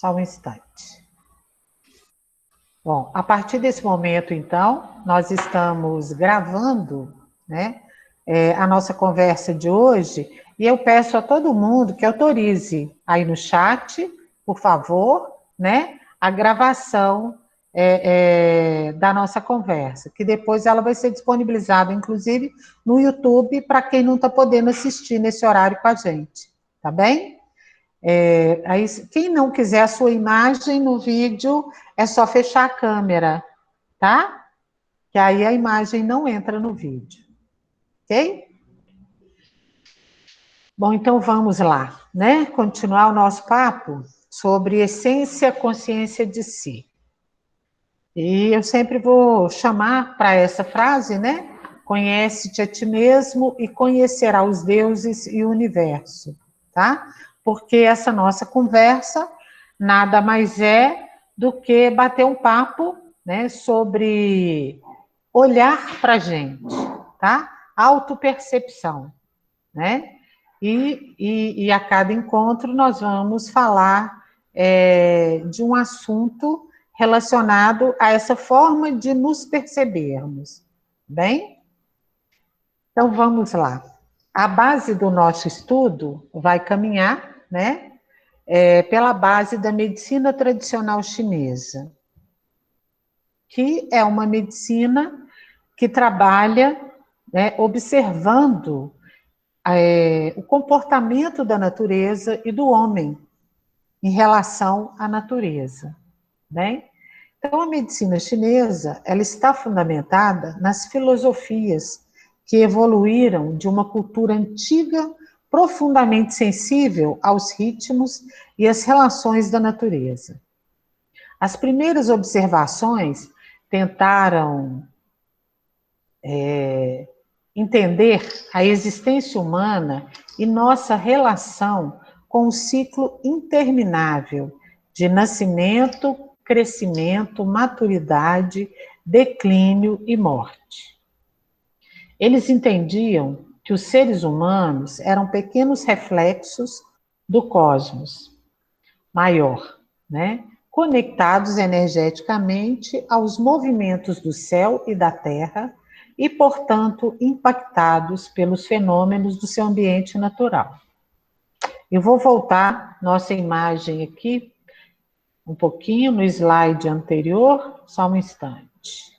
Só um instante. Bom, a partir desse momento, então, nós estamos gravando, né, a nossa conversa de hoje, e eu peço a todo mundo que autorize aí no chat, por favor, né, a gravação da nossa conversa, que depois ela vai ser disponibilizada, inclusive, no YouTube, para quem não está podendo assistir nesse horário com a gente, tá bem? Aí, quem não quiser a sua imagem no vídeo, é só fechar a câmera, tá? Que aí a imagem não entra no vídeo, ok? Bom, então vamos lá, né? Continuar o nosso papo sobre essência, consciência de si. E eu sempre vou chamar para essa frase, né? Conhece-te a ti mesmo e conhecerá os deuses e o universo, tá? Porque essa nossa conversa nada mais é do que bater um papo, né, sobre olhar para a gente, tá? Autopercepção, né? E a cada encontro nós vamos falar de um assunto relacionado a essa forma de nos percebermos, bem? Então vamos lá. A base do nosso estudo vai caminhar, né, pela base da medicina tradicional chinesa, que é uma medicina que trabalha, né, observando o comportamento da natureza e do homem em relação à natureza, né? Então, a medicina chinesa, ela está fundamentada nas filosofias que evoluíram de uma cultura antiga, profundamente sensível aos ritmos e às relações da natureza. As primeiras observações tentaram entender a existência humana e nossa relação com o ciclo interminável de nascimento, crescimento, maturidade, declínio e morte. Eles entendiam que os seres humanos eram pequenos reflexos do cosmos maior, né? Conectados energeticamente aos movimentos do céu e da terra e, portanto, impactados pelos fenômenos do seu ambiente natural. Eu vou voltar nossa imagem aqui um pouquinho no slide anterior, só um instante.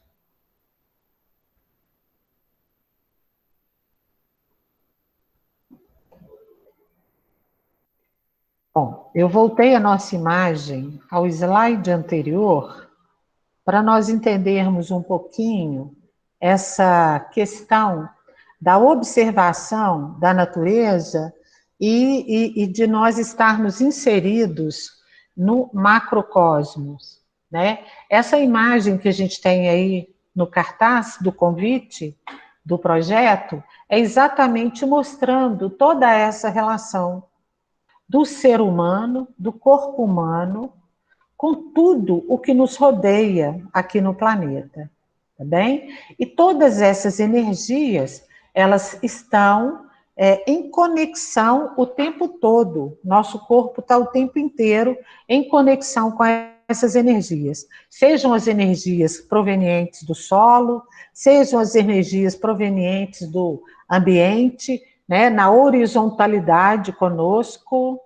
Bom, eu voltei a nossa imagem ao slide anterior para nós entendermos um pouquinho essa questão da observação da natureza e de nós estarmos inseridos no macrocosmos, né? Essa imagem que a gente tem aí no cartaz do convite do projeto é exatamente mostrando toda essa relação do ser humano, do corpo humano, com tudo o que nos rodeia aqui no planeta, tá bem? E todas essas energias, elas estão em conexão o tempo todo. Nosso corpo está o tempo inteiro em conexão com essas energias. Sejam as energias provenientes do solo, sejam as energias provenientes do ambiente, né, na horizontalidade conosco,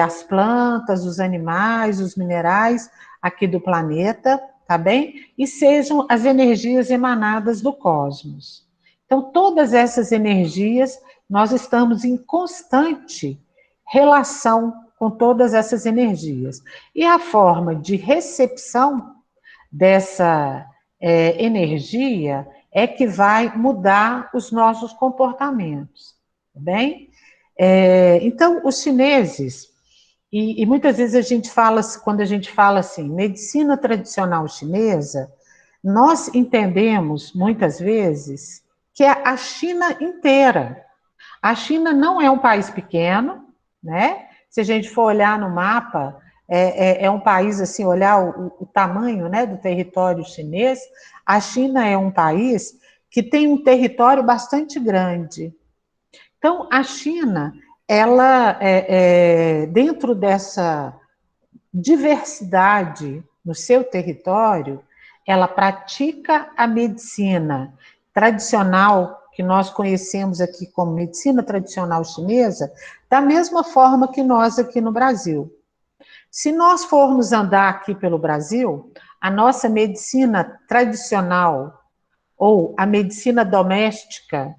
as plantas, os animais, os minerais aqui do planeta, tá bem? E sejam as energias emanadas do cosmos. Então, todas essas energias, nós estamos em constante relação com todas essas energias. E a forma de recepção dessa energia é que vai mudar os nossos comportamentos, tá bem? Então, os chineses, e muitas vezes a gente fala, quando a gente fala assim, medicina tradicional chinesa, nós entendemos, muitas vezes, que é a China inteira. A China não é um país pequeno, né? Se a gente for olhar no mapa, é um país, assim, olhar o tamanho, né, do território chinês, a China é um país que tem um território bastante grande. Então, a China, ela, dentro diversidade no seu território, ela pratica a medicina tradicional, que nós conhecemos aqui como medicina tradicional chinesa, da mesma forma que nós aqui no Brasil. Se nós formos andar aqui pelo Brasil, a nossa medicina tradicional, ou a medicina doméstica,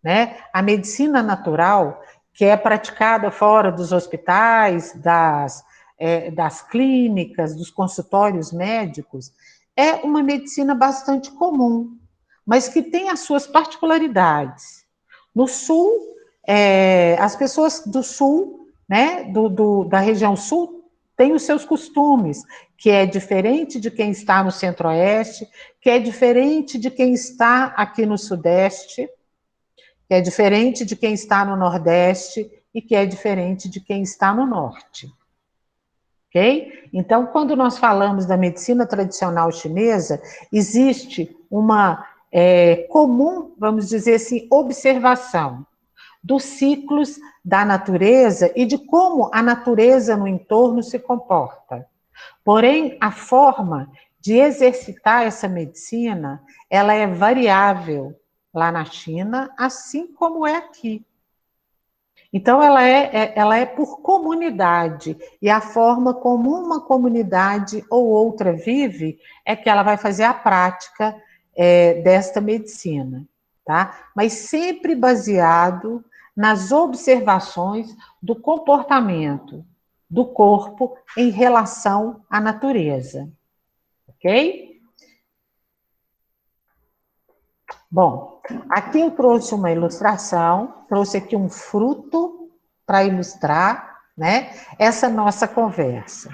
né, a medicina natural, que é praticada fora dos hospitais, das clínicas, dos consultórios médicos, é uma medicina bastante comum, mas que tem as suas particularidades. No sul, as pessoas do sul, né, da região sul, têm os seus costumes, que é diferente de quem está no centro-oeste, que é diferente de quem está aqui no sudeste, que é diferente de quem está no nordeste e que é diferente de quem está no norte. Ok? Então, quando nós falamos da medicina tradicional chinesa, existe uma comum, vamos dizer assim, observação dos ciclos da natureza e de como a natureza no entorno se comporta. Porém, a forma de exercitar essa medicina, ela é variável lá na China, assim como é aqui. Então, ela é por comunidade, e a forma como uma comunidade ou outra vive é que ela vai fazer a prática desta medicina, tá? Mas sempre baseado nas observações do comportamento do corpo em relação à natureza, ok? Bom, aqui eu trouxe uma ilustração, trouxe aqui um fruto para ilustrar, né, essa nossa conversa.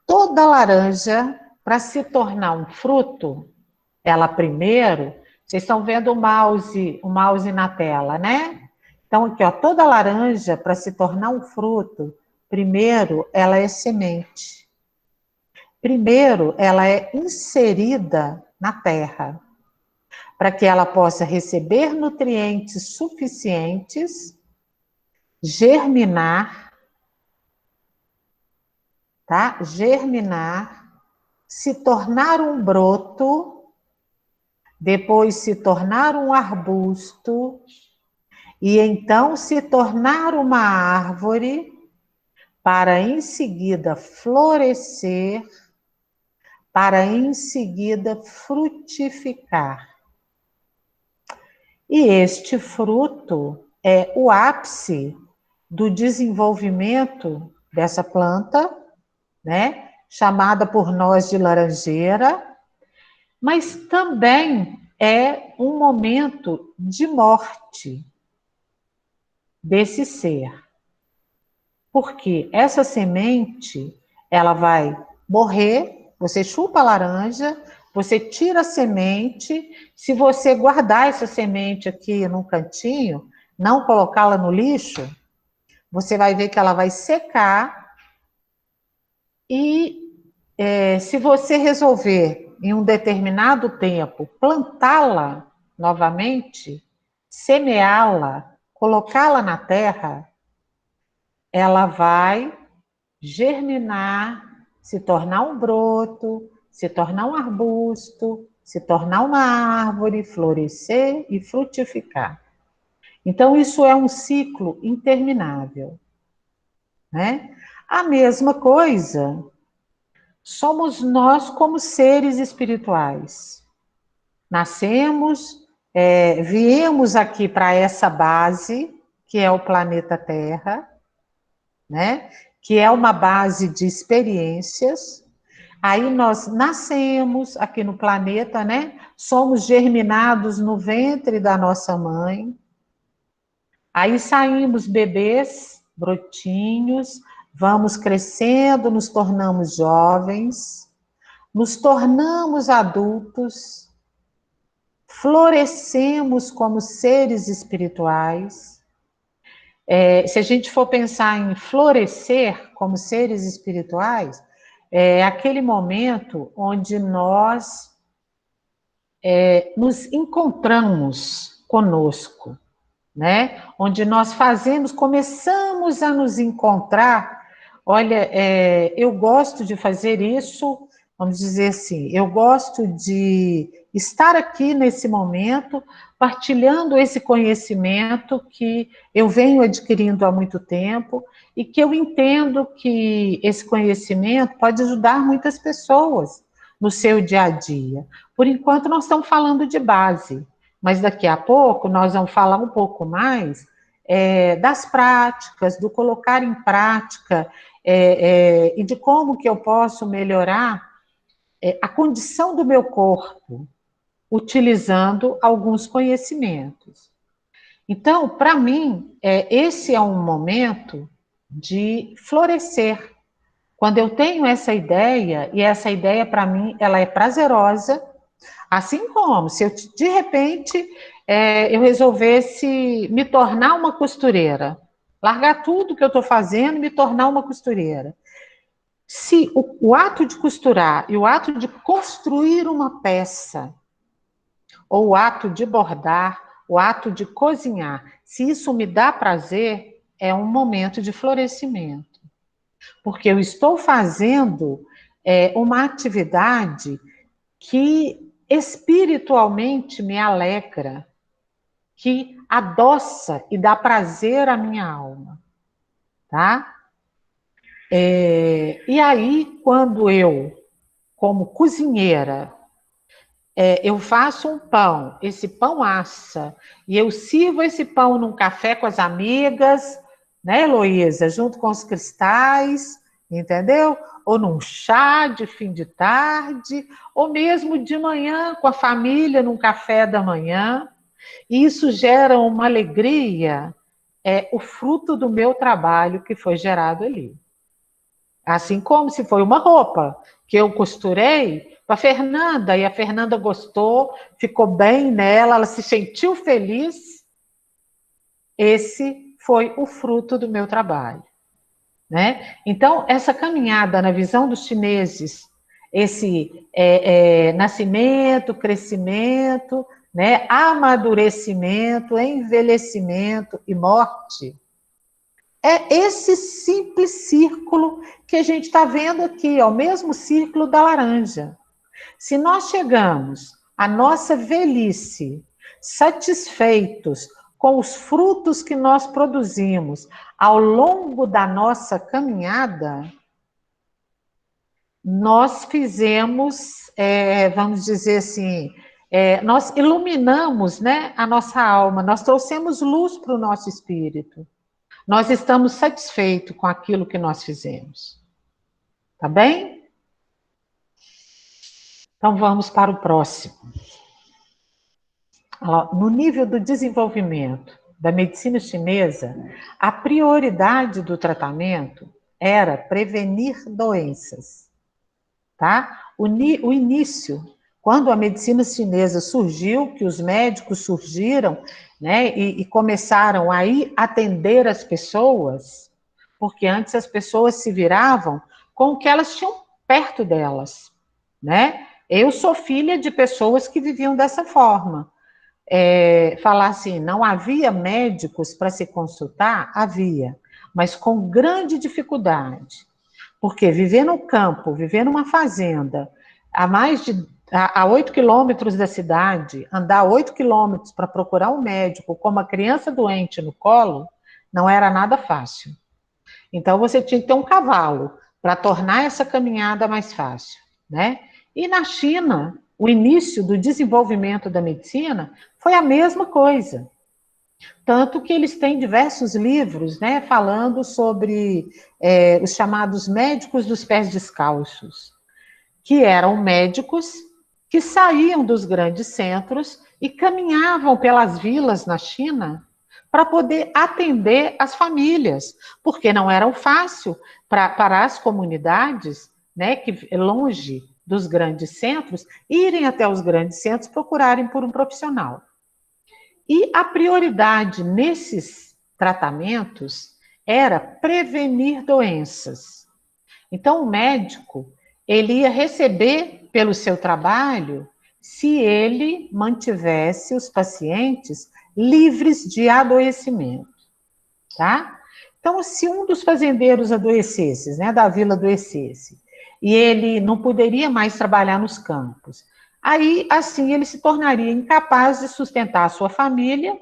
Toda laranja, para se tornar um fruto, ela primeiro, vocês estão vendo o mouse na tela, né? Então, aqui, ó, toda laranja, para se tornar um fruto, primeiro, ela é semente. Primeiro, ela é inserida na terra, para que ela possa receber nutrientes suficientes, germinar, tá? Germinar, se tornar um broto, depois se tornar um arbusto, e então se tornar uma árvore, para em seguida florescer, para em seguida frutificar. E este fruto é o ápice do desenvolvimento dessa planta, né? Chamada por nós de laranjeira, mas também é um momento de morte desse ser. Porque essa semente, ela vai morrer, você chupa a laranja, você tira a semente, se você guardar essa semente aqui num cantinho, não colocá-la no lixo, você vai ver que ela vai secar e se você resolver em um determinado tempo plantá-la novamente, semeá-la, colocá-la na terra, ela vai germinar, se tornar um broto, se tornar um arbusto, se tornar uma árvore, florescer e frutificar. Então, isso é um ciclo interminável, né? A mesma coisa somos nós como seres espirituais. Nascemos, viemos aqui para essa base, que é o planeta Terra, né? Que é uma base de experiências. Aí nós nascemos aqui no planeta, né? Somos germinados no ventre da nossa mãe. Aí saímos bebês, brotinhos, vamos crescendo, nos tornamos jovens, nos tornamos adultos, florescemos como seres espirituais. Se a gente for pensar em florescer como seres espirituais, é aquele momento onde nós nos encontramos conosco, né? Onde nós começamos a nos encontrar Olha, eu gosto de fazer isso, vamos dizer assim, eu gosto de estar aqui nesse momento, partilhando esse conhecimento que eu venho adquirindo há muito tempo e que eu entendo que esse conhecimento pode ajudar muitas pessoas no seu dia a dia. Por enquanto, nós estamos falando de base, mas daqui a pouco nós vamos falar um pouco mais das práticas, do colocar em prática e de como que eu posso melhorar a condição do meu corpo, utilizando alguns conhecimentos. Então, para mim, esse é um momento de florescer. Quando eu tenho essa ideia, e essa ideia para mim, ela é prazerosa, assim como se eu, de repente, eu resolvesse me tornar uma costureira, largar tudo que eu estou fazendo e me tornar uma costureira. Se o ato de costurar e o ato de construir uma peça, ou o ato de bordar, o ato de cozinhar, se isso me dá prazer, é um momento de florescimento. Porque eu estou fazendo uma atividade que espiritualmente me alegra, que adoça e dá prazer à minha alma, tá? E aí, quando eu, como cozinheira, eu faço um pão, esse pão assa, e eu sirvo esse pão num café com as amigas, né, Heloísa? Junto com os cristais, entendeu? Ou num chá de fim de tarde, ou mesmo de manhã com a família, num café da manhã. E isso gera uma alegria, o fruto do meu trabalho que foi gerado ali. Assim como se foi uma roupa que eu costurei para a Fernanda, e a Fernanda gostou, ficou bem nela, ela se sentiu feliz. Esse foi o fruto do meu trabalho, né? Então, essa caminhada na visão dos chineses, esse nascimento, crescimento, né? Amadurecimento, envelhecimento e morte, é esse simples círculo que a gente está vendo aqui, é o mesmo círculo da laranja. Se nós chegamos à nossa velhice satisfeitos com os frutos que nós produzimos ao longo da nossa caminhada, nós fizemos, vamos dizer assim, nós iluminamos, né, a nossa alma, nós trouxemos luz para o nosso espírito. Nós estamos satisfeitos com aquilo que nós fizemos. Tá bem? Então vamos para o próximo. No nível do desenvolvimento da medicina chinesa, a prioridade do tratamento era prevenir doenças. Tá? O início, quando a medicina chinesa surgiu, que os médicos surgiram, né, e começaram a ir atender as pessoas, porque antes as pessoas se viravam com o que elas tinham perto delas, né? Eu sou filha de pessoas que viviam dessa forma. Falar assim, não havia médicos para se consultar? Havia, mas com grande dificuldade. Porque viver no campo, viver numa fazenda, a 8 quilômetros da cidade, andar 8 quilômetros para procurar um médico com uma criança doente no colo, não era nada fácil. Então, você tinha que ter um cavalo para tornar essa caminhada mais fácil, né? E na China, o início do desenvolvimento da medicina foi a mesma coisa. Tanto que eles têm diversos livros, né, falando sobre os chamados médicos dos pés descalços, que eram médicos que saíam dos grandes centros e caminhavam pelas vilas na China para poder atender as famílias, porque não era fácil para as comunidades, né, que longe dos grandes centros, irem até os grandes centros procurarem por um profissional. E a prioridade nesses tratamentos era prevenir doenças. Então, o médico, ele ia receber pelo seu trabalho se ele mantivesse os pacientes livres de adoecimento, tá? Então, se um dos fazendeiros adoecesse, né, da vila adoecesse, e ele não poderia mais trabalhar nos campos, aí, assim, ele se tornaria incapaz de sustentar a sua família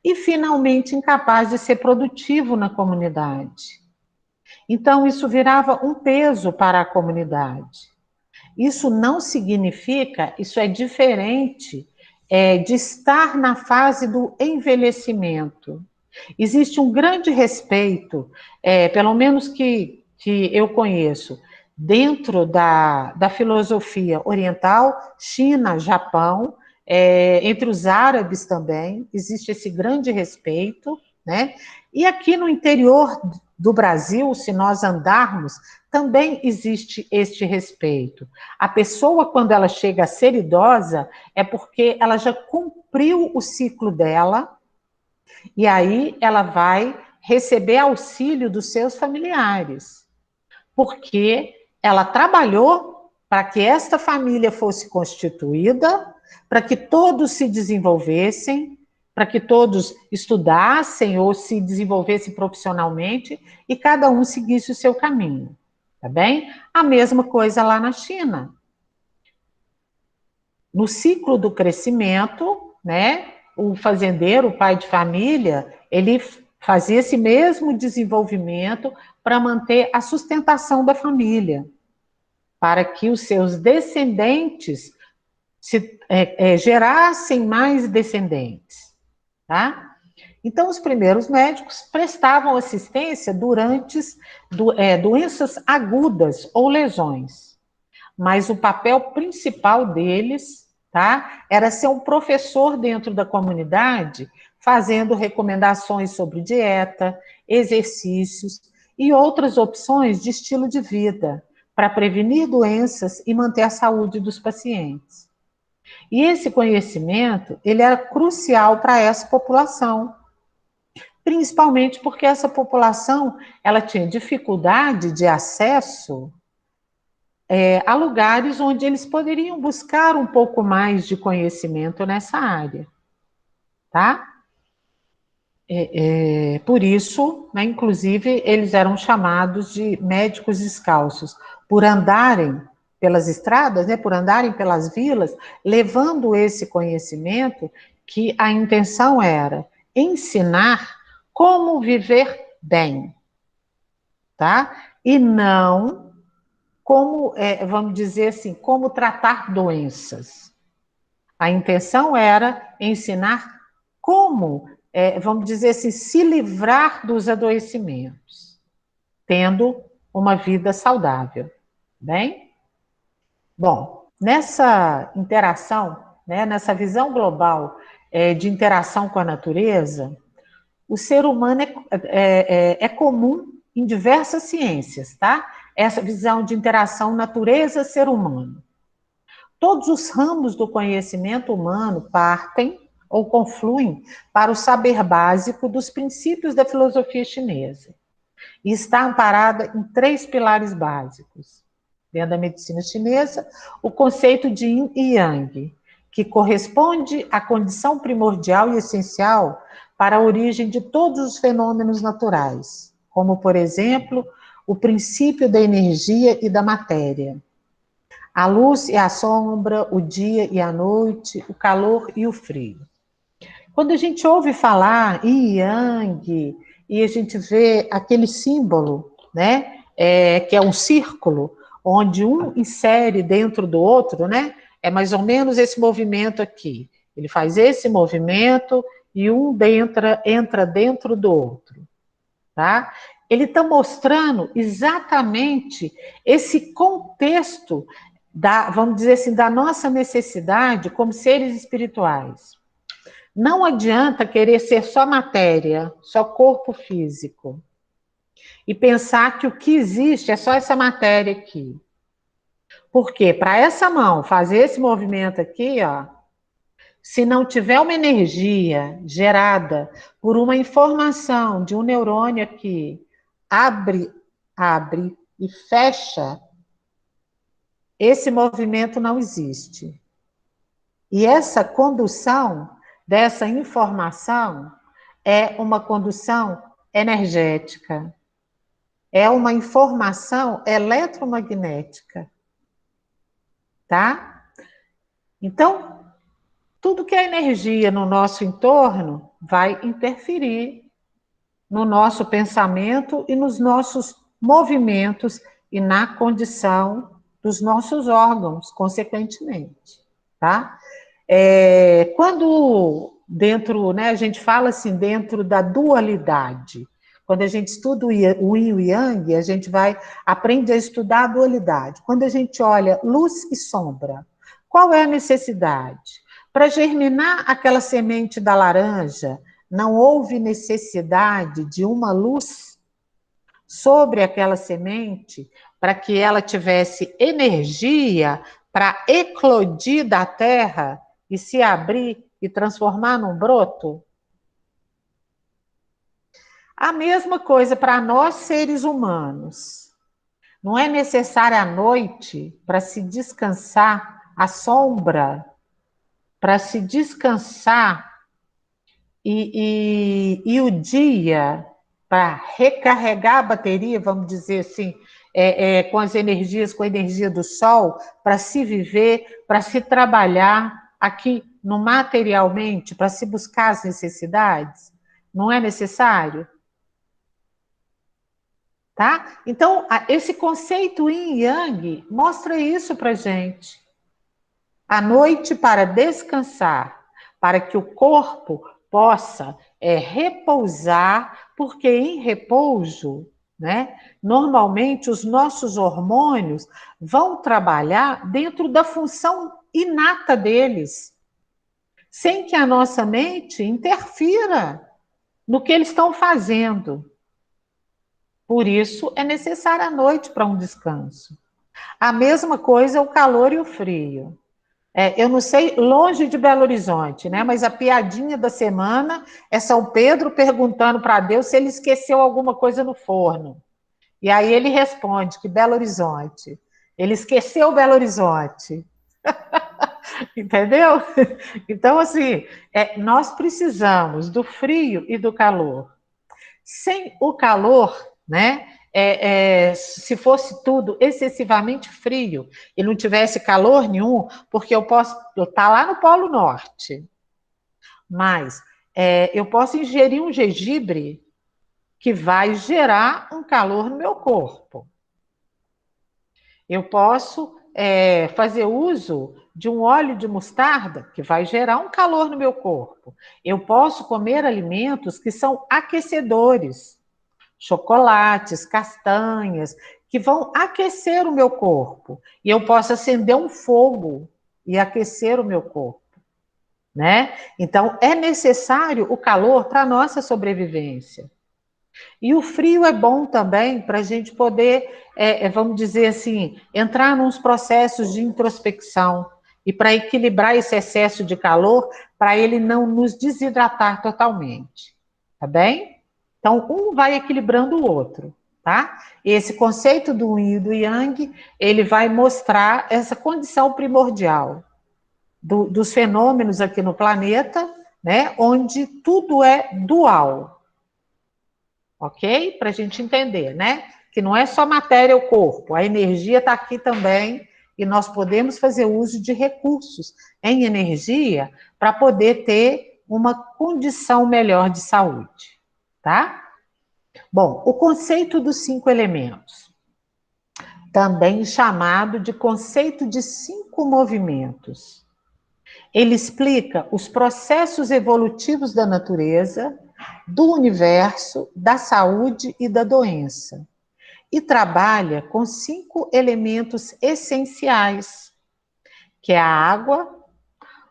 e, finalmente, incapaz de ser produtivo na comunidade. Então, isso virava um peso para a comunidade. Isso não significa, isso é diferente de estar na fase do envelhecimento. Existe um grande respeito, pelo menos que eu conheço, dentro da filosofia oriental, China, Japão, entre os árabes também, existe esse grande respeito, né? E aqui no interior do Brasil, se nós andarmos, também existe este respeito. A pessoa, quando ela chega a ser idosa, é porque ela já cumpriu o ciclo dela, e aí ela vai receber auxílio dos seus familiares, porque ela trabalhou para que esta família fosse constituída, para que todos se desenvolvessem, para que todos estudassem ou se desenvolvessem profissionalmente e cada um seguisse o seu caminho, tá bem? A mesma coisa lá na China. No ciclo do crescimento, né, o fazendeiro, o pai de família, ele fazia esse mesmo desenvolvimento para manter a sustentação da família, para que os seus descendentes gerassem mais descendentes, tá? Então, os primeiros médicos prestavam assistência durante doenças agudas ou lesões, mas o papel principal deles, tá, era ser um professor dentro da comunidade, fazendo recomendações sobre dieta, exercícios e outras opções de estilo de vida, para prevenir doenças e manter a saúde dos pacientes. E esse conhecimento, ele era crucial para essa população, principalmente porque essa população, ela tinha dificuldade de acesso a lugares onde eles poderiam buscar um pouco mais de conhecimento nessa área, tá? Por isso, né, inclusive, eles eram chamados de médicos descalços, por andarem pelas estradas, né, por andarem pelas vilas, levando esse conhecimento, que a intenção era ensinar como viver bem, tá? E não como, vamos dizer assim, como tratar doenças. A intenção era ensinar como, vamos dizer assim, se livrar dos adoecimentos, tendo uma vida saudável, bem? Bom, nessa interação, né, nessa visão global de interação com a natureza, o ser humano é comum em diversas ciências, tá? Essa visão de interação natureza-ser humano. Todos os ramos do conhecimento humano partem ou confluem para o saber básico dos princípios da filosofia chinesa. E está amparada em 3 pilares básicos. Dentro da medicina chinesa, o conceito de Yin e Yang, que corresponde à condição primordial e essencial para a origem de todos os fenômenos naturais, como, por exemplo, o princípio da energia e da matéria. A luz e a sombra, o dia e a noite, o calor e o frio. Quando a gente ouve falar em Yang e a gente vê aquele símbolo, né, que é um círculo, onde um insere dentro do outro, né, é mais ou menos esse movimento aqui. Ele faz esse movimento e um entra dentro do outro, tá? Ele está mostrando exatamente esse contexto vamos dizer assim, da nossa necessidade como seres espirituais. Não adianta querer ser só matéria, só corpo físico, e pensar que o que existe é só essa matéria aqui. Porque para essa mão fazer esse movimento aqui, ó, se não tiver uma energia gerada por uma informação de um neurônio aqui, abre e fecha, esse movimento não existe. E essa condução dessa informação é uma condução energética, é uma informação eletromagnética, tá? Então, tudo que é energia no nosso entorno vai interferir no nosso pensamento e nos nossos movimentos e na condição dos nossos órgãos, consequentemente, tá? Quando dentro, né, a gente fala assim, dentro da dualidade, quando a gente estuda o yin e o yang, a gente vai aprender a estudar a dualidade. Quando a gente olha luz e sombra, qual é a necessidade? Para germinar aquela semente da laranja, não houve necessidade de uma luz sobre aquela semente para que ela tivesse energia para eclodir da terra e se abrir e transformar num broto? A mesma coisa para nós seres humanos. Não é necessária a noite para se descansar, a sombra para se descansar e o dia para recarregar a bateria, vamos dizer assim, com as energias, com a energia do sol, para se viver, para se trabalhar aqui no materialmente, para se buscar as necessidades? Não é necessário? Tá? Então, esse conceito yin e yang mostra isso para gente. A noite para descansar, para que o corpo possa repousar, porque em repouso, né, normalmente os nossos hormônios vão trabalhar dentro da função inata deles, sem que a nossa mente interfira no que eles estão fazendo. Por isso é necessária a noite para um descanso. A mesma coisa é o calor e o frio. Eu não sei, longe de Belo Horizonte, né? Mas a piadinha da semana é São Pedro perguntando para Deus se ele esqueceu alguma coisa no forno. E aí ele responde que Belo Horizonte. Ele esqueceu Belo Horizonte. Entendeu? Então, assim, nós precisamos do frio e do calor. Sem o calor, né? Se fosse tudo excessivamente frio e não tivesse calor nenhum, porque eu posso estar lá no Polo Norte, mas eu posso ingerir um gengibre que vai gerar um calor no meu corpo. Eu posso fazer uso de um óleo de mostarda que vai gerar um calor no meu corpo. Eu posso comer alimentos que são aquecedores, chocolates, castanhas, que vão aquecer o meu corpo. E eu posso acender um fogo e aquecer o meu corpo, né? Então, é necessário o calor para a nossa sobrevivência. E o frio é bom também para a gente poder, vamos dizer assim, entrar nos processos de introspecção e para equilibrar esse excesso de calor, para ele não nos desidratar totalmente, tá bem? Então, um vai equilibrando o outro, tá? Esse conceito do yin e do yang, ele vai mostrar essa condição primordial dos fenômenos aqui no planeta, né? Onde tudo é dual, ok? Para a gente entender, né? Que não é só matéria ou corpo, a energia está aqui também e nós podemos fazer uso de recursos em energia para poder ter uma condição melhor de saúde, tá? Bom, o conceito dos 5 elementos, também chamado de conceito de 5 movimentos. Ele explica os processos evolutivos da natureza, do universo, da saúde e da doença. E trabalha com 5 elementos essenciais, que é a água,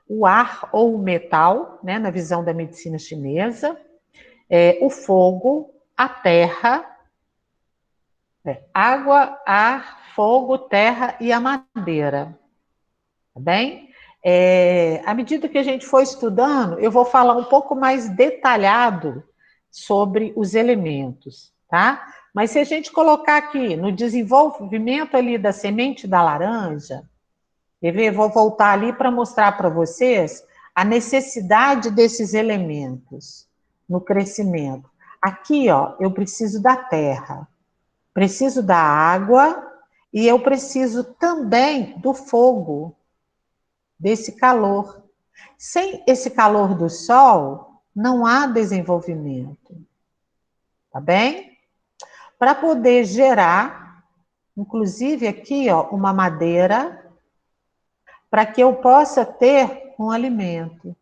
o ar ou o metal, né, na visão da medicina chinesa, o fogo, a terra, água, ar, fogo, terra e a madeira. Tá bem? À medida que a gente for estudando, eu vou falar um pouco mais detalhado sobre os elementos, tá? Mas se a gente colocar aqui no desenvolvimento ali da semente da laranja, eu vou voltar ali para mostrar para vocês a necessidade desses elementos no crescimento. Aqui, ó, eu preciso da terra, preciso da água e eu preciso também do fogo, desse calor. Sem esse calor do sol, não há desenvolvimento, tá bem? Para poder gerar, inclusive aqui, ó, uma madeira, para que eu possa ter um alimento.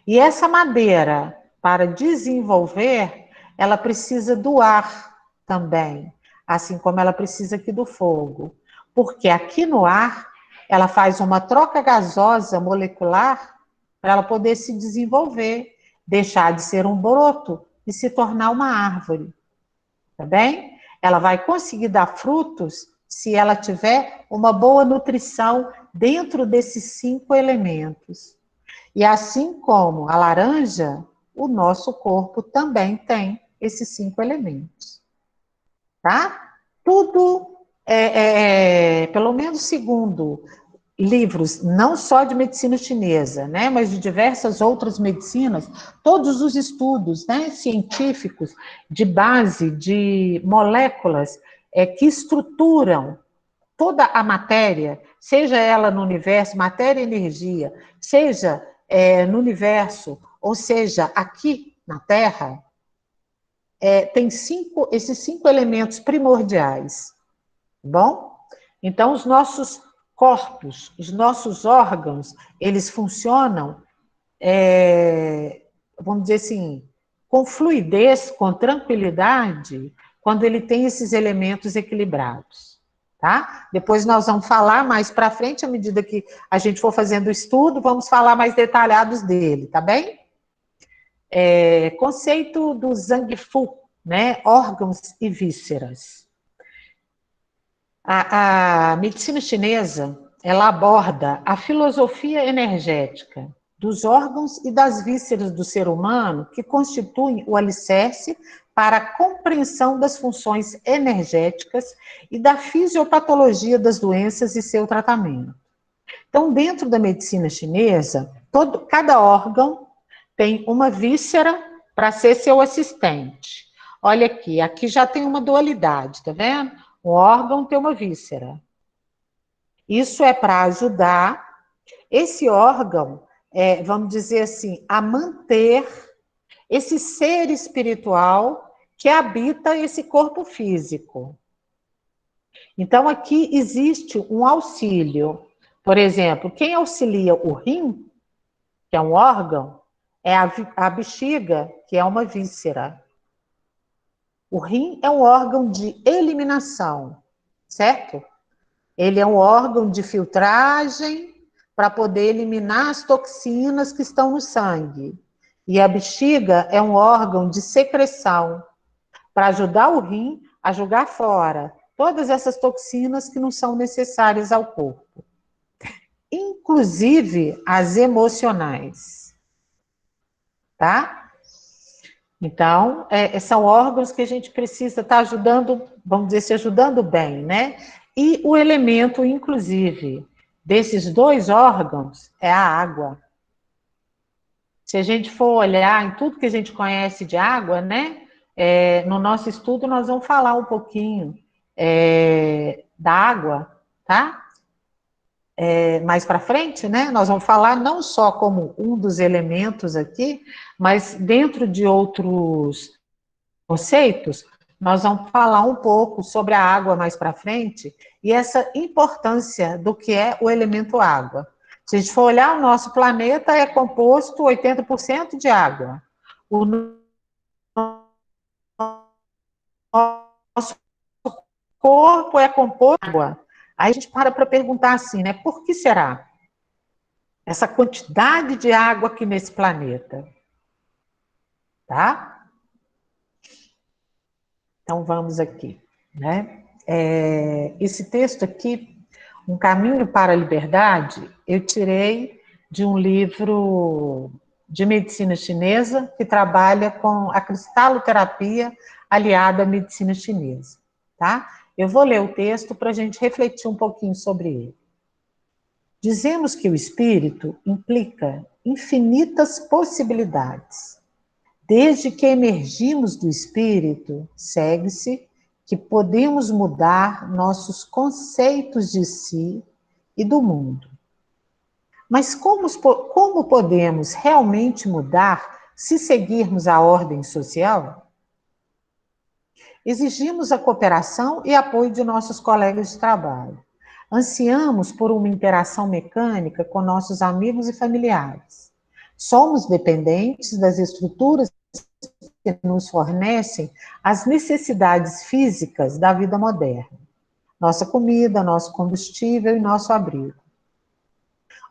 E essa madeira, para desenvolver, ela precisa do ar também, assim como ela precisa aqui do fogo. Porque aqui no ar, ela faz uma troca gasosa molecular para ela poder se desenvolver, deixar de ser um broto e se tornar uma árvore. Tá bem? Ela vai conseguir dar frutos se ela tiver uma boa nutrição dentro desses 5 elementos. E assim como a laranja, o nosso corpo também tem esses 5 elementos. Tá? Tudo, pelo menos segundo livros, não só de medicina chinesa, né, mas de diversas outras medicinas, todos os estudos, né, científicos de base de moléculas que estruturam toda a matéria, seja ela no universo, matéria e energia, seja no universo, ou seja, aqui na Terra, tem esses 5 elementos primordiais, tá bom? Então, os nossos corpos, os nossos órgãos, eles funcionam, vamos dizer assim, com fluidez, com tranquilidade, quando ele tem esses elementos equilibrados. Tá? Depois nós vamos falar mais para frente, à medida que a gente for fazendo o estudo, vamos falar mais detalhados dele, tá bem? Conceito do Zhang Fu, né? Órgãos e vísceras. A medicina chinesa, ela aborda a filosofia energética dos órgãos e das vísceras do ser humano, que constituem o alicerce para a compreensão das funções energéticas e da fisiopatologia das doenças e seu tratamento. Então, dentro da medicina chinesa, cada órgão tem uma víscera para ser seu assistente. Olha aqui, aqui já tem uma dualidade, tá vendo? Um órgão tem uma víscera. Isso é para ajudar esse órgão, vamos dizer assim, a manter esse ser espiritual que habita esse corpo físico. Então, aqui existe um auxílio. Por exemplo, quem auxilia o rim, que é um órgão, é a bexiga, que é uma víscera. O rim é um órgão de eliminação, certo? Ele é um órgão de filtragem para poder eliminar as toxinas que estão no sangue. E a bexiga é um órgão de secreção para ajudar o rim a jogar fora todas essas toxinas que não são necessárias ao corpo, inclusive as emocionais, tá? Então, são órgãos que a gente precisa estar ajudando, vamos dizer, se ajudando bem, né? E o elemento, inclusive, desses 2 órgãos é a água. Se a gente for olhar em tudo que a gente conhece de água, né? No nosso estudo nós vamos falar um pouquinho da água, tá? Mais para frente, né? Nós vamos falar não só como um dos elementos aqui, mas dentro de outros conceitos, nós vamos falar um pouco sobre a água mais para frente e essa importância do que é o elemento água. Se a gente for olhar, o nosso planeta é composto 80% de água. O nosso corpo é composto de água. Aí a gente para perguntar assim, né? Por que será? Essa quantidade de água aqui nesse planeta. Tá? Então vamos aqui, né? Esse texto aqui, Um Caminho para a Liberdade, eu tirei de um livro de medicina chinesa que trabalha com a cristaloterapia aliada à medicina chinesa, tá? Eu vou ler o texto para a gente refletir um pouquinho sobre ele. Dizemos que o espírito implica infinitas possibilidades, Desde que emergimos do espírito, segue-se que podemos mudar nossos conceitos de si e do mundo. Mas como podemos realmente mudar se seguirmos a ordem social? Exigimos a cooperação e apoio de nossos colegas de trabalho. Ansiamos por uma interação mecânica com nossos amigos e familiares. Somos dependentes das estruturas que nos fornecem as necessidades físicas da vida moderna. Nossa comida, nosso combustível e nosso abrigo.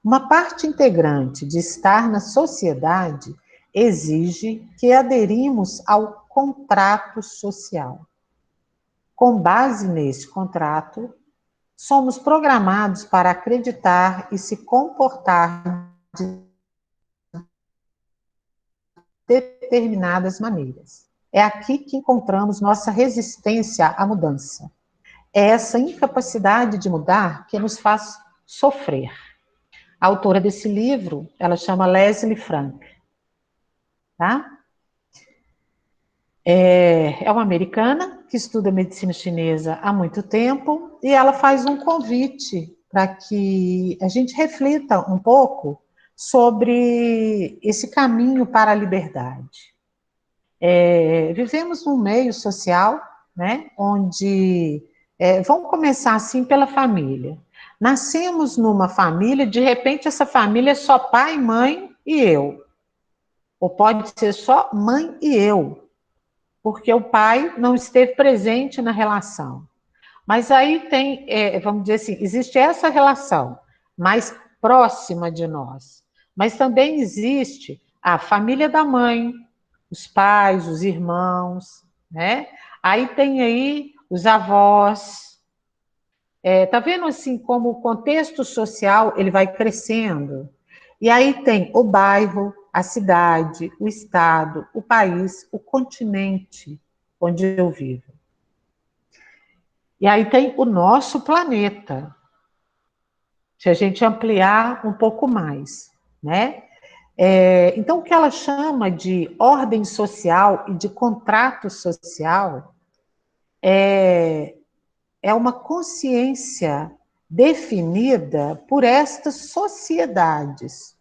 Uma parte integrante de estar na sociedade exige que aderimos ao contrato social. Com base neste contrato, somos programados para acreditar e se comportar de determinadas maneiras. É aqui que encontramos nossa resistência à mudança. É essa incapacidade de mudar que nos faz sofrer. A autora desse livro, ela chama Leslie Frank, tá? É uma americana que estuda medicina chinesa há muito tempo e ela faz um convite para que a gente reflita um pouco sobre esse caminho para a liberdade. Vivemos num meio social, né, onde vamos começar assim pela família. Nascemos numa família, de repente essa família é só pai, mãe e eu. Ou pode ser só mãe e eu, porque o pai não esteve presente na relação. Mas aí tem, vamos dizer assim, existe essa relação mais próxima de nós. Mas também existe a família da mãe, os pais, os irmãos, né? Aí tem aí os avós. Tá vendo assim como o contexto social ele vai crescendo? E aí tem o bairro, a cidade, o estado, o país, o continente onde eu vivo. E aí tem o nosso planeta, se a gente ampliar um pouco mais, né? Então, o que ela chama de ordem social e de contrato social é uma consciência definida por estas sociedades,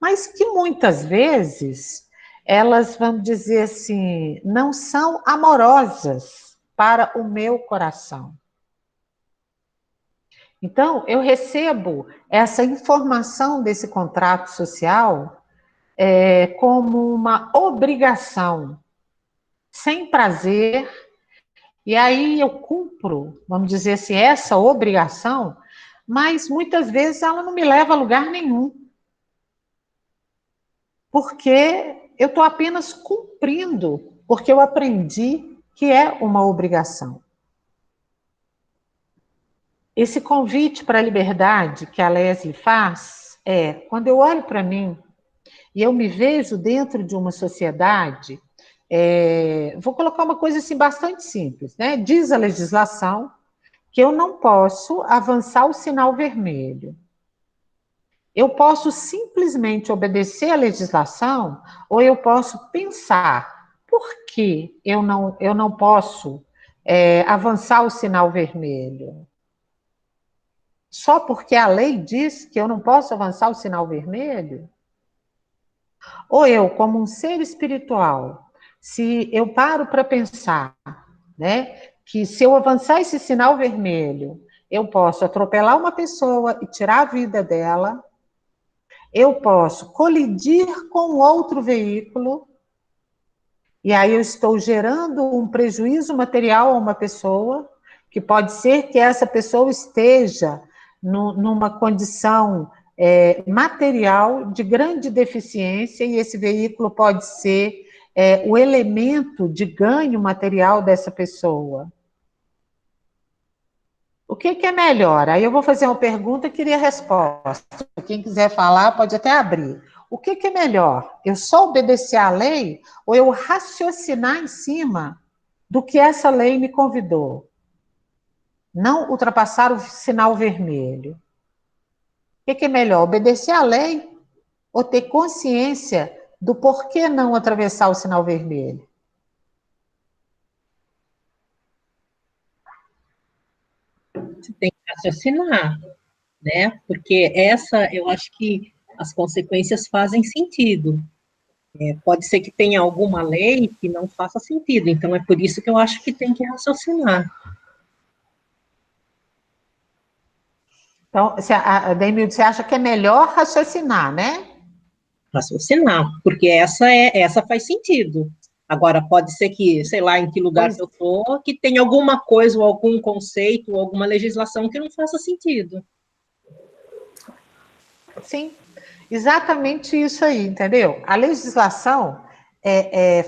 mas que muitas vezes elas, vamos dizer assim, não são amorosas para o meu coração. Então, eu recebo essa informação desse contrato social como uma obrigação, sem prazer, e aí eu cumpro, vamos dizer assim, essa obrigação, mas muitas vezes ela não me leva a lugar nenhum, porque eu estou apenas cumprindo, porque eu aprendi que é uma obrigação. Esse convite para a liberdade que a Leslie faz quando eu olho para mim e eu me vejo dentro de uma sociedade, vou colocar uma coisa assim bastante simples, né? Diz a legislação que eu não posso avançar o sinal vermelho. Eu posso simplesmente obedecer à legislação ou eu posso pensar por que eu não posso avançar o sinal vermelho? Só porque a lei diz que eu não posso avançar o sinal vermelho? Ou eu, como um ser espiritual, se eu paro para pensar, né, que se eu avançar esse sinal vermelho, eu posso atropelar uma pessoa e tirar a vida dela, eu posso colidir com outro veículo, e aí eu estou gerando um prejuízo material a uma pessoa, que pode ser que essa pessoa esteja numa condição material de grande deficiência, e esse veículo pode ser o elemento de ganho material dessa pessoa. O que é melhor? Aí eu vou fazer uma pergunta e queria resposta. Quem quiser falar pode até abrir. O que é melhor? Eu só obedecer à lei ou eu raciocinar em cima do que essa lei me convidou? Não ultrapassar o sinal vermelho. O que é melhor? Obedecer à lei ou ter consciência do porquê não atravessar o sinal vermelho. Você tem que raciocinar, né? Porque eu acho que as consequências fazem sentido. Pode ser que tenha alguma lei que não faça sentido, então é por isso que eu acho que tem que raciocinar. Então, Deimildo, você acha que é melhor raciocinar, né? Raciocinar, porque essa faz sentido. Agora, pode ser que, sei lá, em que lugar Pois, que eu estou, que tenha alguma coisa, ou algum conceito, ou alguma legislação que não faça sentido. sim, exatamente isso aí, entendeu? A legislação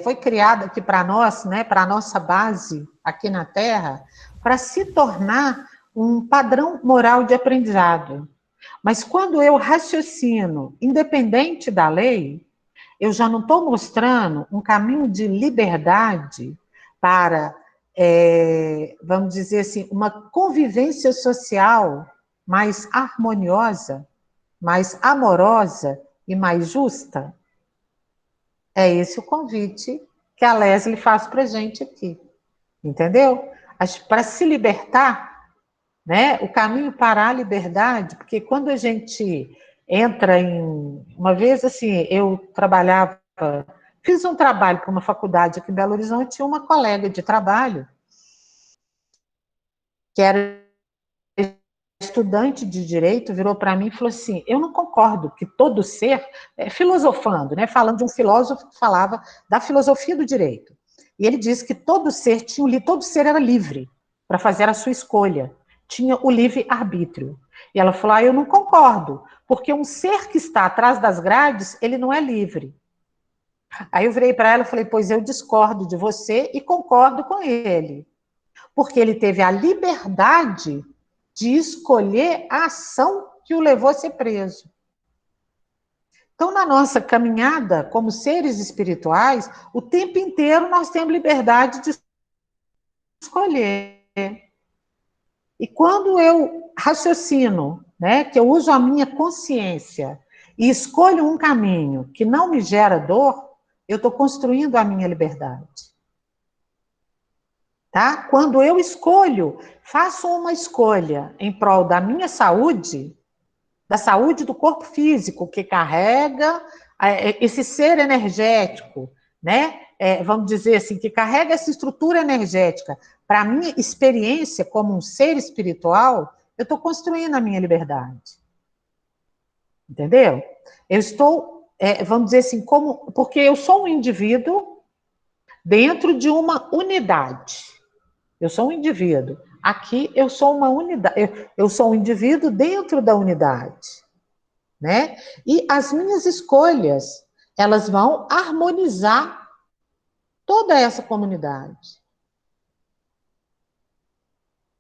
foi criada aqui para nós, né, para a nossa base aqui na Terra, para se tornar um padrão moral de aprendizado. Mas quando eu raciocino independente da lei, eu já não estou mostrando um caminho de liberdade para, vamos dizer assim, uma convivência social mais harmoniosa, mais amorosa e mais justa? É esse o convite que a Leslie faz para a gente aqui, entendeu? Para se libertar, né? O caminho para a liberdade, porque quando a gente entra em... Uma vez, assim, eu trabalhava, fiz um trabalho para uma faculdade aqui em Belo Horizonte, tinha uma colega de trabalho que era estudante de direito, virou para mim e falou assim: eu não concordo que todo ser, filosofando, né, falando de um filósofo que falava da filosofia do direito. E ele disse que todo ser todo ser era livre para fazer a sua escolha, tinha o livre arbítrio. E ela falou: eu não concordo, porque um ser que está atrás das grades, ele não é livre. Aí eu virei para ela e falei: pois eu discordo de você e concordo com ele, porque ele teve a liberdade de escolher a ação que o levou a ser preso. Então, na nossa caminhada como seres espirituais, o tempo inteiro nós temos liberdade de escolher. E quando eu raciocino, né, que eu uso a minha consciência e escolho um caminho que não me gera dor, eu estou construindo a minha liberdade. Tá? Quando eu escolho, faço uma escolha em prol da minha saúde, da saúde do corpo físico, que carrega esse ser energético, né? Vamos dizer assim, que carrega essa estrutura energética. Para a minha experiência como um ser espiritual, eu estou construindo a minha liberdade. Entendeu? Eu estou, vamos dizer assim, porque eu sou um indivíduo dentro de uma unidade. Eu sou um indivíduo. Aqui eu sou uma unidade. Eu sou um indivíduo dentro da unidade, né? E as minhas escolhas, elas vão harmonizar toda essa comunidade.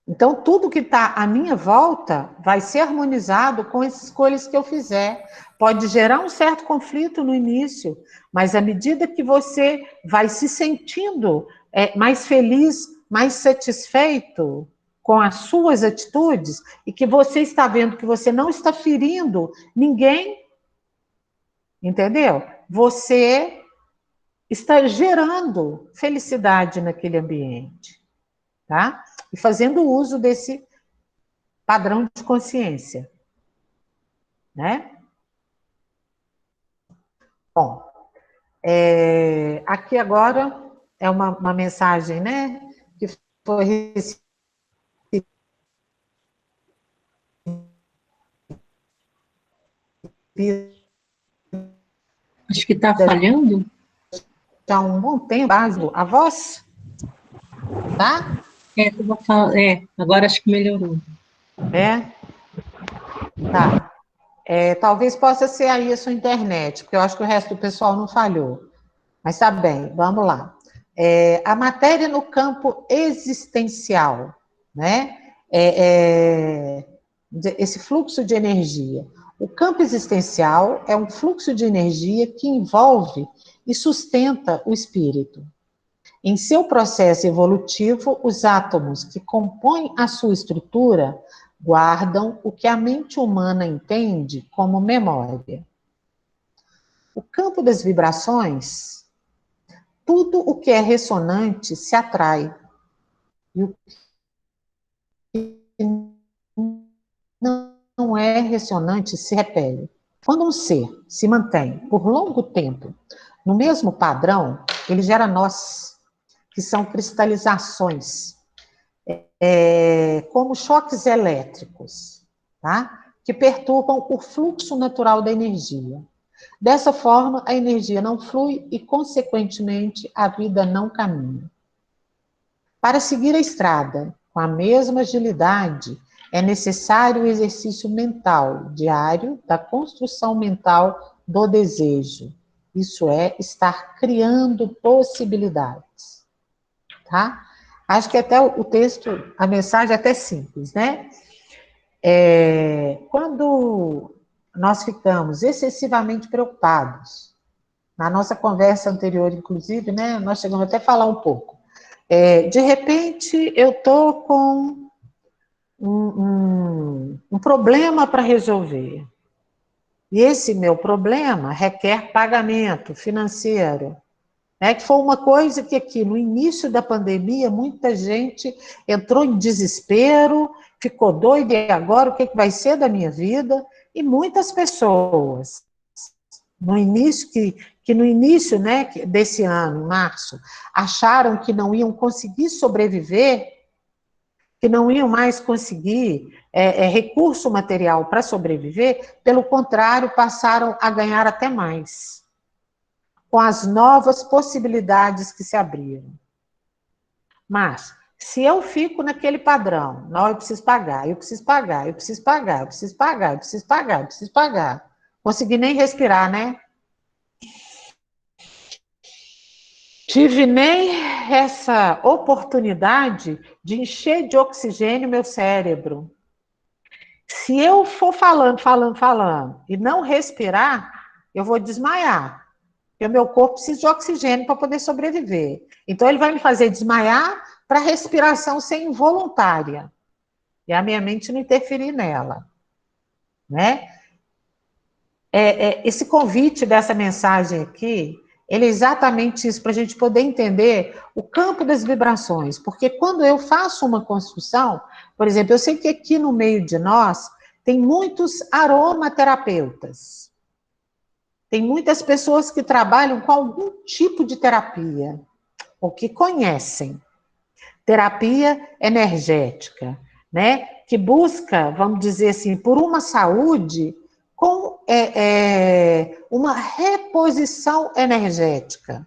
Então, tudo que está à minha volta vai ser harmonizado com as escolhas que eu fizer. Pode gerar um certo conflito no início, mas à medida que você vai se sentindo mais feliz, mais satisfeito com as suas atitudes, e que você está vendo que você não está ferindo ninguém, entendeu? Você está gerando felicidade naquele ambiente, tá? E fazendo uso desse padrão de consciência, né? Bom, aqui agora é uma mensagem, né? Que foi recebida Acho que está falhando. já há um bom tempo, a voz, tá? Agora acho que melhorou. É, tá. Talvez possa ser aí a sua internet, porque eu acho que o resto do pessoal não falhou. Mas tá bem, vamos lá. A matéria no campo existencial, né? Esse fluxo de energia. O campo existencial é um fluxo de energia que envolve e sustenta o espírito. Em seu processo evolutivo, os átomos que compõem a sua estrutura guardam o que a mente humana entende como memória. O campo das vibrações, tudo o que é ressonante se atrai. E o que não é ressonante se repele. Quando um ser se mantém por longo tempo no mesmo padrão, ele gera nós, que são cristalizações, como choques elétricos, tá? Que perturbam o fluxo natural da energia. Dessa forma, a energia não flui e, consequentemente, a vida não caminha. Para seguir a estrada com a mesma agilidade, é necessário o exercício mental diário da construção mental do desejo. Isso é, estar criando possibilidades. Tá? Acho que até o texto, a mensagem é até simples, né? Quando nós ficamos excessivamente preocupados, na nossa conversa anterior, inclusive, né, nós chegamos até a falar um pouco. De repente, eu estou com um problema para resolver. E esse meu problema requer pagamento financeiro. Que foi uma coisa que aqui no início da pandemia, muita gente entrou em desespero, ficou doida, e agora o que vai ser da minha vida? E muitas pessoas, no início, que no início, né, desse ano, em março, acharam que não iam conseguir sobreviver, que não iam mais conseguir recurso material para sobreviver, pelo contrário, passaram a ganhar até mais, com as novas possibilidades que se abriram. Mas, se eu fico naquele padrão, não, eu preciso pagar, eu preciso pagar, eu preciso pagar, eu preciso pagar, eu preciso pagar, eu preciso pagar. Consegui nem respirar, né? Tive nem essa oportunidade de encher de oxigênio meu cérebro. Se eu for falando, e não respirar, eu vou desmaiar. Porque o meu corpo precisa de oxigênio para poder sobreviver. Então, ele vai me fazer desmaiar para a respiração ser involuntária. E a minha mente não interferir nela. Né? Esse convite dessa mensagem aqui, ele é exatamente isso, para a gente poder entender o campo das vibrações. Porque quando eu faço uma construção, por exemplo, eu sei que aqui no meio de nós tem muitos aromaterapeutas. Tem muitas pessoas que trabalham com algum tipo de terapia, ou que conhecem. Terapia energética, né? Que busca, vamos dizer assim, por uma saúde com uma reposição energética.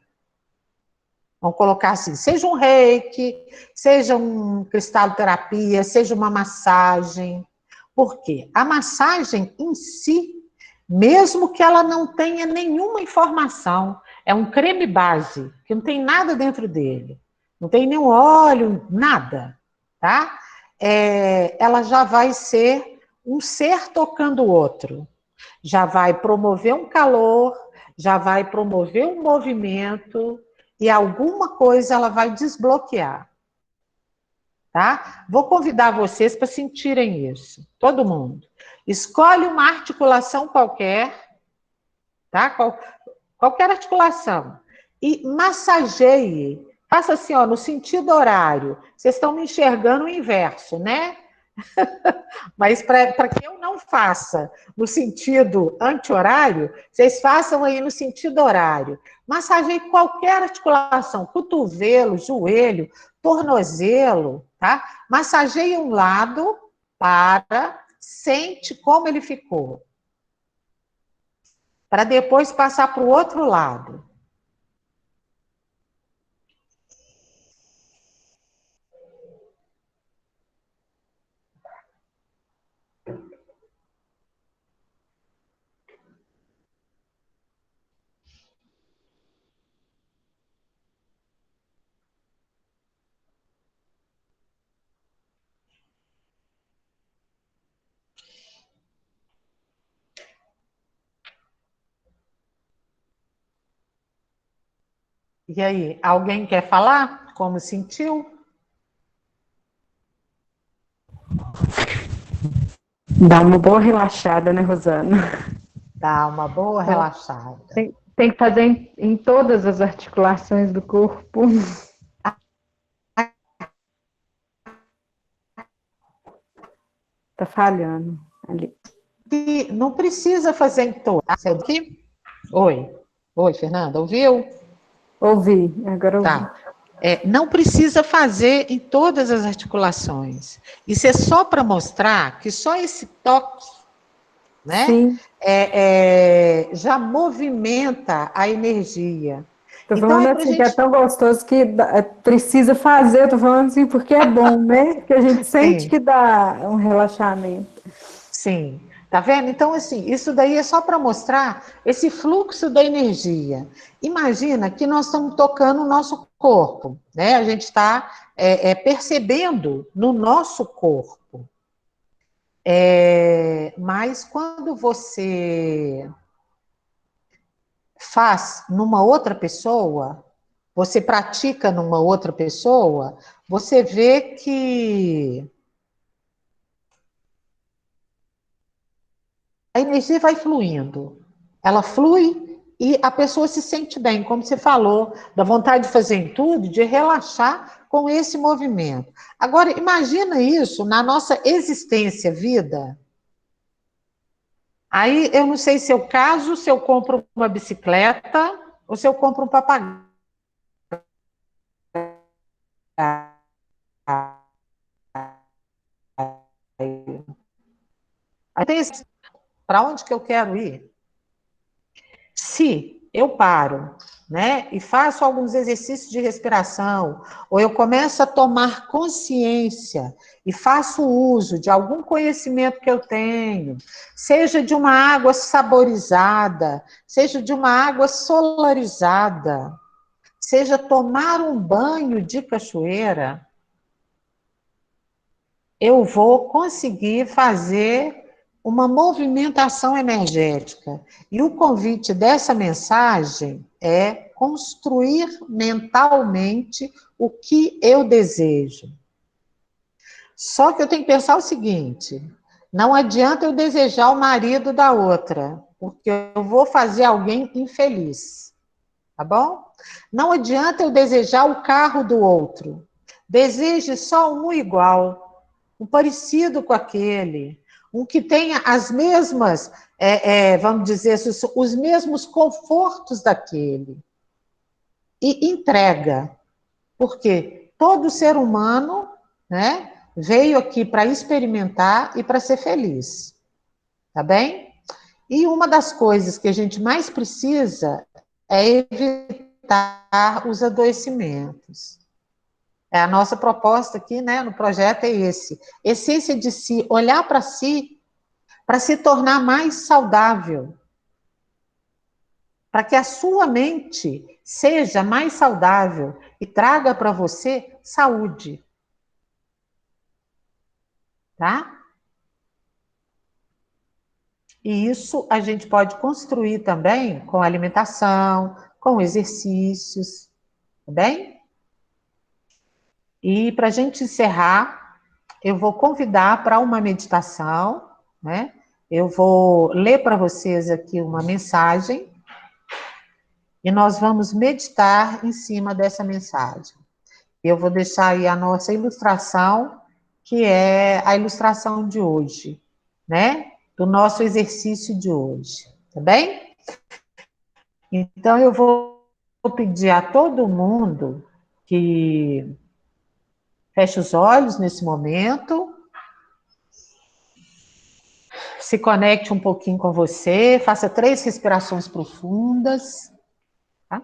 Vamos colocar assim, seja um reiki, seja um cristaloterapia, seja uma massagem. Por quê? A massagem em si, mesmo que ela não tenha nenhuma informação, é um creme base, que não tem nada dentro dele. Não tem nenhum óleo, nada, tá? Ela já vai ser um ser tocando o outro. Já vai promover um calor, já vai promover um movimento e alguma coisa ela vai desbloquear. Tá? Vou convidar vocês para sentirem isso, todo mundo. Escolhe uma articulação qualquer, tá? Qualquer articulação. E massageie. Faça assim, ó, no sentido horário. Vocês estão me enxergando o inverso, né? Mas para que eu não faça no sentido anti-horário, vocês façam aí no sentido horário. Massageie qualquer articulação, cotovelo, joelho, tornozelo, tá? Massageie um lado, sente como ele ficou. Para depois passar para o outro lado. E aí, alguém quer falar como sentiu? Dá uma boa relaxada, né, Rosana? Dá uma boa relaxada. Tem que fazer em todas as articulações do corpo. Tá falhando ali. E não precisa fazer em todas. Aqui? Oi. Oi, Fernanda, ouviu? Ouvi, agora ouvi. Tá. Não precisa fazer em todas as articulações. Isso é só para mostrar que só esse toque, né, Sim. já movimenta a energia. Tô Então, falando para a assim, que é gente. tão gostoso que precisa fazer. Eu tô falando assim, porque é bom, né? Porque a gente sente Sim, que dá um relaxamento. sim. Tá vendo? Então, assim, isso daí é só para mostrar esse fluxo da energia. Imagina que nós estamos tocando o nosso corpo, né? A gente está percebendo no nosso corpo. Mas quando você faz numa outra pessoa, você pratica numa outra pessoa, você vê que a energia vai fluindo. Ela flui e a pessoa se sente bem, como você falou, da vontade de fazer em tudo, de relaxar com esse movimento. Agora, imagina isso na nossa existência, vida. Aí eu não sei se eu caso, se eu compro uma bicicleta ou se eu compro um papagaio. Aí tem esse, para onde que eu quero ir? Se eu paro, né, e faço alguns exercícios de respiração, ou eu começo a tomar consciência e faço uso de algum conhecimento que eu tenho, seja de uma água saborizada, seja de uma água solarizada, seja tomar um banho de cachoeira, eu vou conseguir fazer uma movimentação energética. E o convite dessa mensagem é construir mentalmente o que eu desejo. Só que eu tenho que pensar o seguinte: não adianta eu desejar o marido da outra, porque eu vou fazer alguém infeliz, tá bom? Não adianta eu desejar o carro do outro. Deseje só um igual, um parecido com aquele, um que tenha as mesmas, vamos dizer, os mesmos confortos daquele. E entrega, porque todo ser humano, né, veio aqui para experimentar e para ser feliz, tá bem? E uma das coisas que a gente mais precisa é evitar os adoecimentos. A nossa proposta aqui, né, no projeto é esse. Essência de si, olhar para se tornar mais saudável. Para que a sua mente seja mais saudável e traga para você saúde. Tá? E isso a gente pode construir também com alimentação, com exercícios, tá bem? E para a gente encerrar, eu vou convidar para uma meditação, né? Eu vou ler para vocês aqui uma mensagem e nós vamos meditar em cima dessa mensagem. Eu vou deixar aí a nossa ilustração, que é a ilustração de hoje, né? Do nosso exercício de hoje, tá bem? Então, eu vou pedir a todo mundo que feche os olhos nesse momento, se conecte um pouquinho com você, faça 3 respirações profundas, tá?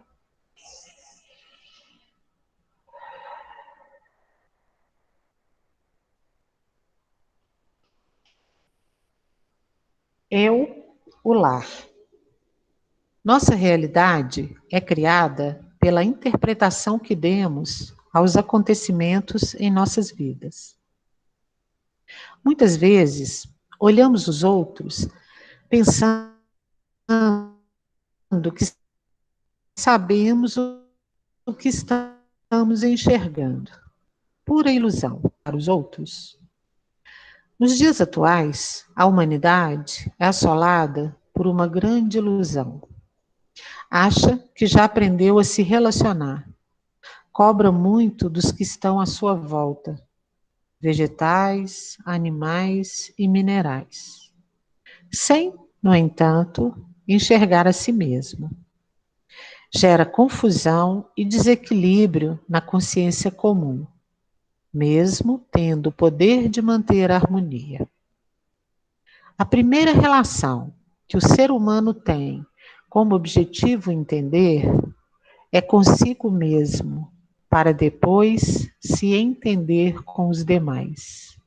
Eu, o lar. Nossa realidade é criada pela interpretação que demos aos acontecimentos em nossas vidas. Muitas vezes, olhamos os outros pensando que sabemos o que estamos enxergando. Pura ilusão para os outros. Nos dias atuais, a humanidade é assolada por uma grande ilusão. Acha que já aprendeu a se relacionar. Cobra muito dos que estão à sua volta, vegetais, animais e minerais, sem, no entanto, enxergar a si mesmo. Gera confusão e desequilíbrio na consciência comum, mesmo tendo o poder de manter a harmonia. A primeira relação que o ser humano tem como objetivo entender é consigo mesmo, para depois se entender com os demais.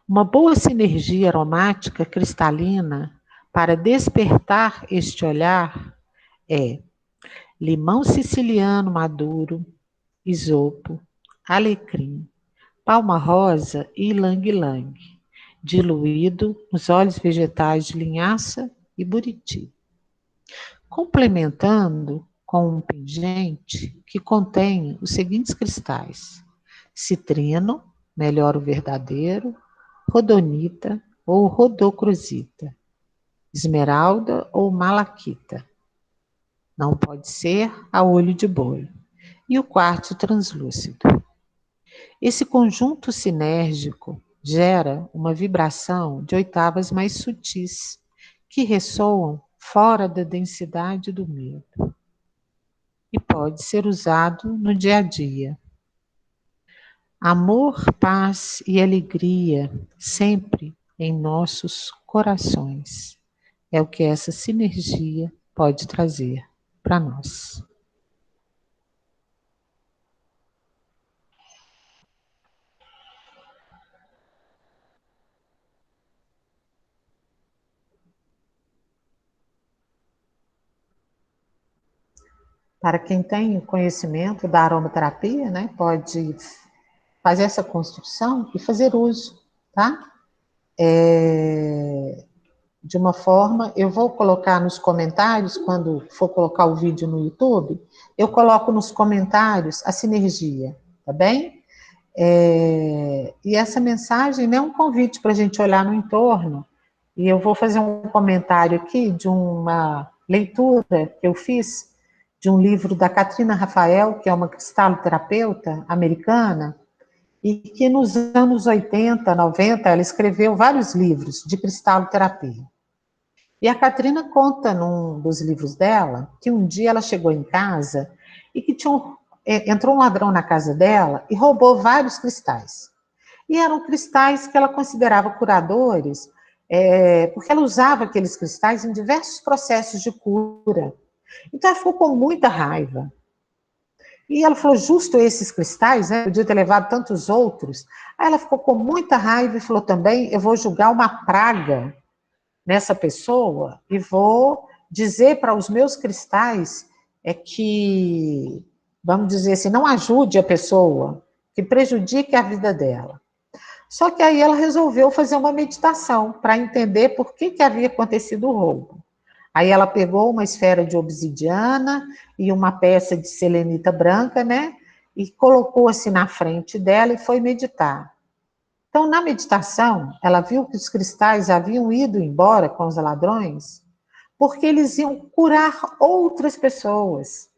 Uma boa sinergia aromática cristalina para despertar este olhar é limão siciliano maduro, isopo, alecrim, palma rosa e ylang-ylang, diluído nos óleos vegetais de linhaça e buriti, complementando com um pingente que contém os seguintes cristais: citrino, melhor o verdadeiro, rodonita ou rodocrosita, esmeralda ou malaquita. Não pode ser a olho de boi. E o quartzo translúcido. Esse conjunto sinérgico gera uma vibração de oitavas mais sutis, que ressoam fora da densidade do medo. E pode ser usado no dia a dia. Amor, paz e alegria sempre em nossos corações. É o que essa sinergia pode trazer para nós. Para quem tem conhecimento da aromaterapia, né, pode fazer essa construção e fazer uso, tá? De uma forma, eu vou colocar nos comentários, quando for colocar o vídeo no YouTube, eu coloco nos comentários a sinergia, tá bem? E essa mensagem, né, é um convite para a gente olhar no entorno, e eu vou fazer um comentário aqui de uma leitura que eu fiz de um livro da Katrina Rafael, que é uma cristaloterapeuta americana, e que nos anos 80, 90, ela escreveu vários livros de cristaloterapia. E a Katrina conta num dos livros dela que um dia ela chegou em casa e que entrou um ladrão na casa dela e roubou vários cristais. E eram cristais que ela considerava curadores, porque ela usava aqueles cristais em diversos processos de cura. Então ela ficou com muita raiva. E ela falou, justo esses cristais, né? Podia ter levado tantos outros. Aí ela ficou com muita raiva e falou também, eu vou julgar uma praga nessa pessoa e vou dizer para os meus cristais que, vamos dizer assim, não ajude a pessoa, que prejudique a vida dela. Só que aí ela resolveu fazer uma meditação para entender por que havia acontecido o roubo. Aí ela pegou uma esfera de obsidiana e uma peça de selenita branca, né? E colocou assim na frente dela e foi meditar. Então, na meditação, ela viu que os cristais haviam ido embora com os ladrões, porque eles iam curar outras pessoas.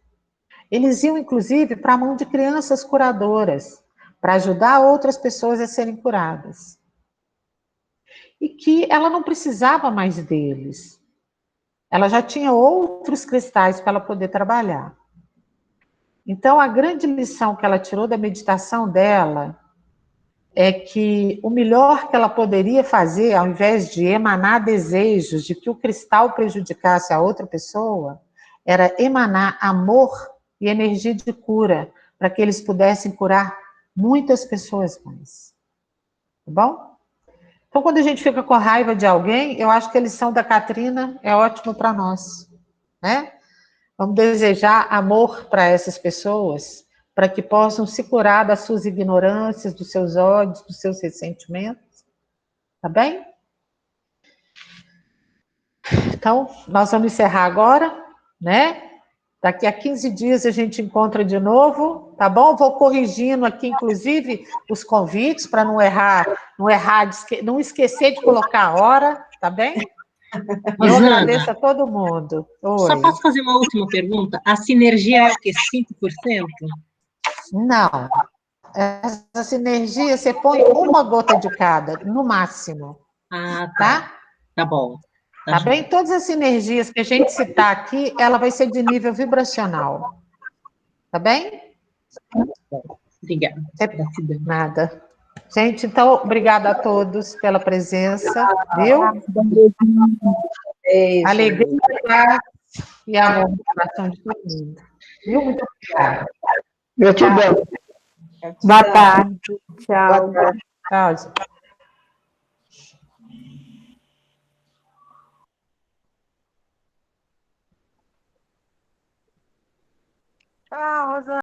Eles iam, inclusive, para a mão de crianças curadoras, para ajudar outras pessoas a serem curadas. E que ela não precisava mais deles. Ela já tinha outros cristais para ela poder trabalhar. Então, a grande lição que ela tirou da meditação dela é que o melhor que ela poderia fazer, ao invés de emanar desejos de que o cristal prejudicasse a outra pessoa, era emanar amor e energia de cura, para que eles pudessem curar muitas pessoas mais. Tá bom? Então, quando a gente fica com raiva de alguém, eu acho que a lição da Katrina é ótima para nós, né? Vamos desejar amor para essas pessoas, para que possam se curar das suas ignorâncias, dos seus ódios, dos seus ressentimentos. Tá bem? Então, nós vamos encerrar agora, né? Daqui a 15 dias a gente encontra de novo, tá bom? Vou corrigindo aqui, inclusive, os convites para não errar, não esquecer de colocar a hora, tá bem? Eu Rosana, agradeço a todo mundo. só Oi. posso fazer uma última pergunta? A sinergia é o quê? 5%? Não. Essa sinergia, você põe uma gota de cada, no máximo, Ah, tá. tá? Tá bom. Tá bem? Todas as sinergias que a gente citar aqui, ela vai ser de nível vibracional. Tá bem? Obrigada. Gratidão. Nada. Gente, então, obrigada a todos pela presença, viu? Beijo. Alegria, paz e amor no coração de todo mundo. Viu? Muito obrigada. Gratidão. Boa tarde. Tchau. Tchau, gente. Tchau, Rosana.